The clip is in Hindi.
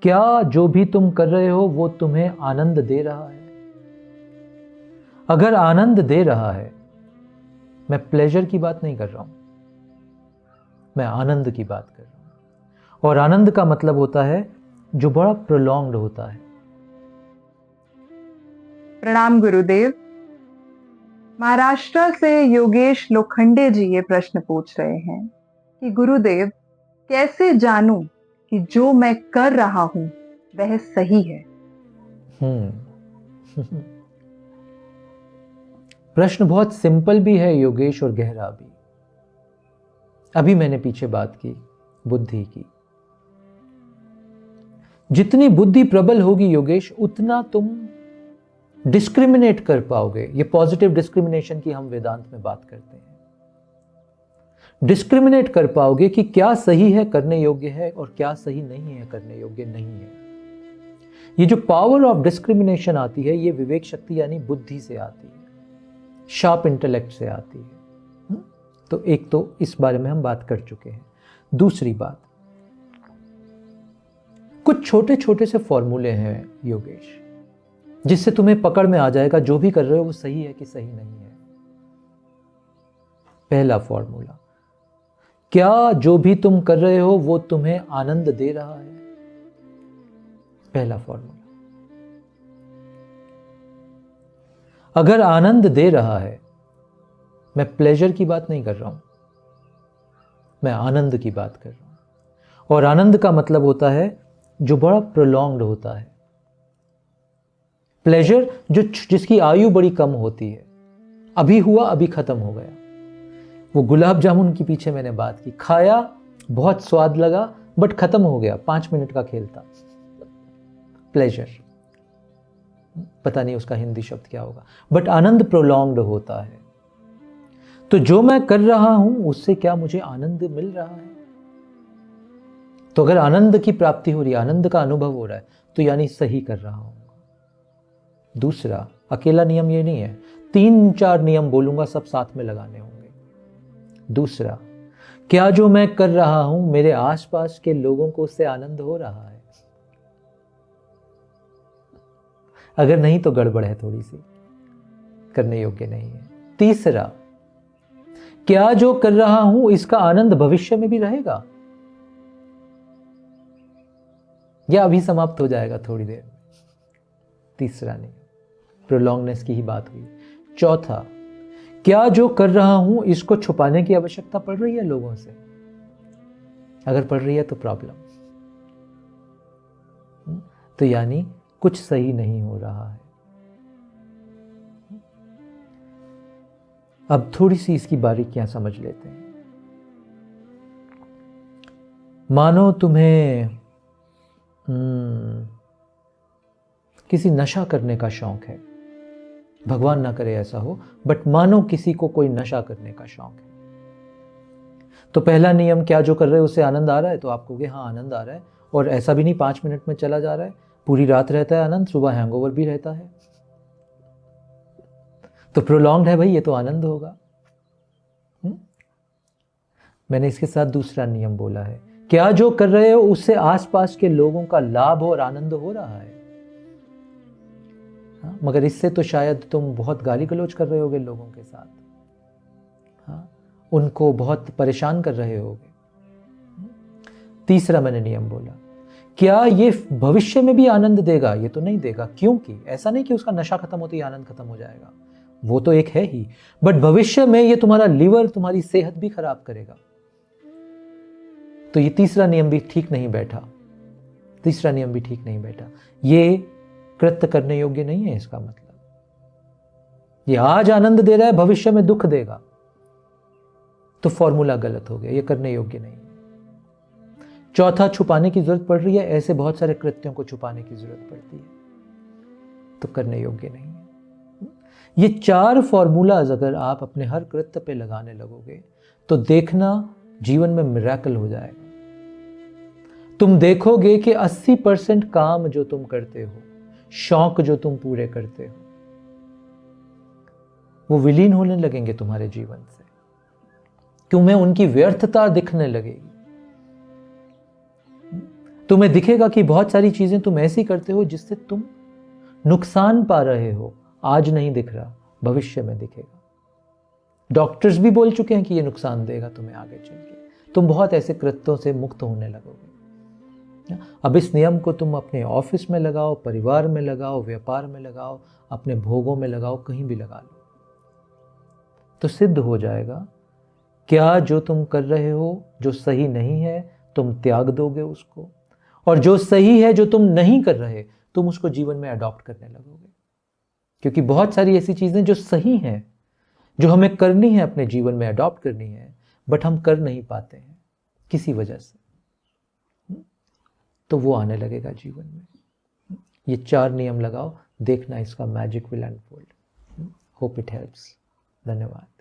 क्या जो भी तुम कर रहे हो वो तुम्हें आनंद दे रहा है? अगर आनंद दे रहा है, मैं प्लेजर की बात नहीं कर रहा हूं, मैं आनंद की बात कर रहा हूं। और आनंद का मतलब होता है जो बड़ा प्रोलॉन्ग्ड होता है। प्रणाम गुरुदेव। महाराष्ट्र से योगेश लोखंडे जी ये प्रश्न पूछ रहे हैं कि गुरुदेव, कैसे जानूं कि जो मैं कर रहा हूं वह सही है? प्रश्न बहुत सिंपल भी है योगेश, और गहरा भी। अभी मैंने पीछे बात की बुद्धि की। जितनी बुद्धि प्रबल होगी योगेश, उतना तुम डिस्क्रिमिनेट कर पाओगे। ये पॉजिटिव डिस्क्रिमिनेशन की हम वेदांत में बात करते हैं। डिस्क्रिमिनेट कर पाओगे कि क्या सही है, करने योग्य है, और क्या सही नहीं है, करने योग्य नहीं है। ये जो पावर ऑफ डिस्क्रिमिनेशन आती है, ये विवेक शक्ति यानी बुद्धि से आती है, शार्प इंटेलेक्ट से आती है। तो एक तो इस बारे में हम बात कर चुके हैं। दूसरी बात, कुछ छोटे छोटे से फॉर्मूले हैं योगेश, जिससे तुम्हें पकड़ में आ जाएगा जो भी कर रहे हो वो सही है कि सही नहीं है। पहला फॉर्मूला, क्या जो भी तुम कर रहे हो वो तुम्हें आनंद दे रहा है? पहला फॉर्मूला। अगर आनंद दे रहा है, मैं प्लेजर की बात नहीं कर रहा हूं, मैं आनंद की बात कर रहा हूं। और आनंद का मतलब होता है जो बड़ा प्रोलॉन्ग्ड होता है। प्लेजर जिसकी आयु बड़ी कम होती है, अभी हुआ अभी खत्म हो गया। वो गुलाब जामुन के पीछे मैंने बात की, खाया, बहुत स्वाद लगा, बट खत्म हो गया, 5 मिनट का खेल था। प्लेजर, पता नहीं उसका हिंदी शब्द क्या होगा, बट आनंद प्रोलॉन्ग्ड होता है। तो जो मैं कर रहा हूं उससे क्या मुझे आनंद मिल रहा है? तो अगर आनंद की प्राप्ति हो रही है, आनंद का अनुभव हो रहा है, तो यानी सही कर रहा हूं। दूसरा, अकेला नियम ये नहीं है, 3-4 नियम बोलूंगा, सब साथ में लगाने होंगे। दूसरा, क्या जो मैं कर रहा हूं मेरे आसपास के लोगों को उससे आनंद हो रहा है? अगर नहीं तो गड़बड़ है थोड़ी सी, करने योग्य नहीं है। तीसरा, क्या जो कर रहा हूं इसका आनंद भविष्य में भी रहेगा या अभी समाप्त हो जाएगा थोड़ी देर में? तीसरा नहीं, प्रोलॉन्गनेस की ही बात हुई। चौथा, क्या जो कर रहा हूं इसको छुपाने की आवश्यकता पड़ रही है लोगों से? अगर पड़ रही है तो प्रॉब्लम, तो यानी कुछ सही नहीं हो रहा है। अब थोड़ी सी इसकी बारीकियां समझ लेते हैं। मानो तुम्हें किसी नशा करने का शौक है, भगवान ना करे ऐसा हो, बट मानो किसी को कोई नशा करने का शौक है। तो पहला नियम, क्या जो कर रहे हो उससे आनंद आ रहा है? तो आप कहोगे हाँ आनंद आ रहा है, और ऐसा भी नहीं 5 मिनट में चला जा रहा है, पूरी रात रहता है आनंद, सुबह हैंगओवर भी रहता है। तो प्रोलॉन्ग्ड है भाई, ये तो आनंद होगा। मैंने इसके साथ दूसरा नियम बोला है, क्या जो कर रहे हो उससे आसपास के लोगों का लाभ और आनंद हो रहा है। हाँ, मगर इससे तो शायद तुम बहुत गाली गलौज कर रहे होगे लोगों के साथ, हाँ, उनको बहुत परेशान कर रहे होगे। तीसरा मैंने नियम बोला, क्या ये भविष्य में भी आनंद देगा? ये तो नहीं देगा, क्योंकि ऐसा नहीं कि उसका नशा खत्म होते ही आनंद खत्म हो जाएगा, वो तो एक है ही, बट भविष्य में ये तुम्हारा लिवर, तुम्हारी सेहत भी खराब करेगा। तो ये तीसरा नियम भी ठीक नहीं बैठा, तीसरा नियम भी ठीक नहीं बैठा। ये कृत्य करने योग्य नहीं है। इसका मतलब ये आज आनंद दे रहा है, भविष्य में दुख देगा, तो फॉर्मूला गलत हो गया, ये करने योग्य नहीं है। चौथा, छुपाने की जरूरत पड़ रही है, ऐसे बहुत सारे कृत्यों को छुपाने की जरूरत पड़ती है, तो करने योग्य नहीं है। ये 4 फॉर्मूलाज अगर आप अपने हर कृत्य पे लगाने लगोगे तो देखना जीवन में मिरेकल हो जाएगा। तुम देखोगे कि 80% काम जो तुम करते हो, शौक जो तुम पूरे करते हो, वो विलीन होने लगेंगे तुम्हारे जीवन से, तुम्हें उनकी व्यर्थता दिखने लगेगी। तुम्हें दिखेगा कि बहुत सारी चीजें तुम ऐसी करते हो जिससे तुम नुकसान पा रहे हो। आज नहीं दिख रहा, भविष्य में दिखेगा। डॉक्टर्स भी बोल चुके हैं कि ये नुकसान देगा तुम्हें आगे चल के। तुम बहुत ऐसे कृत्यों से मुक्त होने लगोगे। अब इस नियम को तुम अपने ऑफिस में लगाओ, परिवार में लगाओ, व्यापार में लगाओ, अपने भोगों में लगाओ, कहीं भी लगा लो तो सिद्ध हो जाएगा। क्या जो तुम कर रहे हो जो सही नहीं है, तुम त्याग दोगे उसको, और जो सही है जो तुम नहीं कर रहे, तुम उसको जीवन में अडॉप्ट करने लगोगे। क्योंकि बहुत सारी ऐसी चीजें जो सही हैं, जो हमें करनी है, अपने जीवन में अडॉप्ट करनी है, बट हम कर नहीं पाते हैं किसी वजह से, तो वो आने लगेगा जीवन में। ये 4 नियम लगाओ, देखना इसका magic will unfold. Hope it helps. धन्यवाद।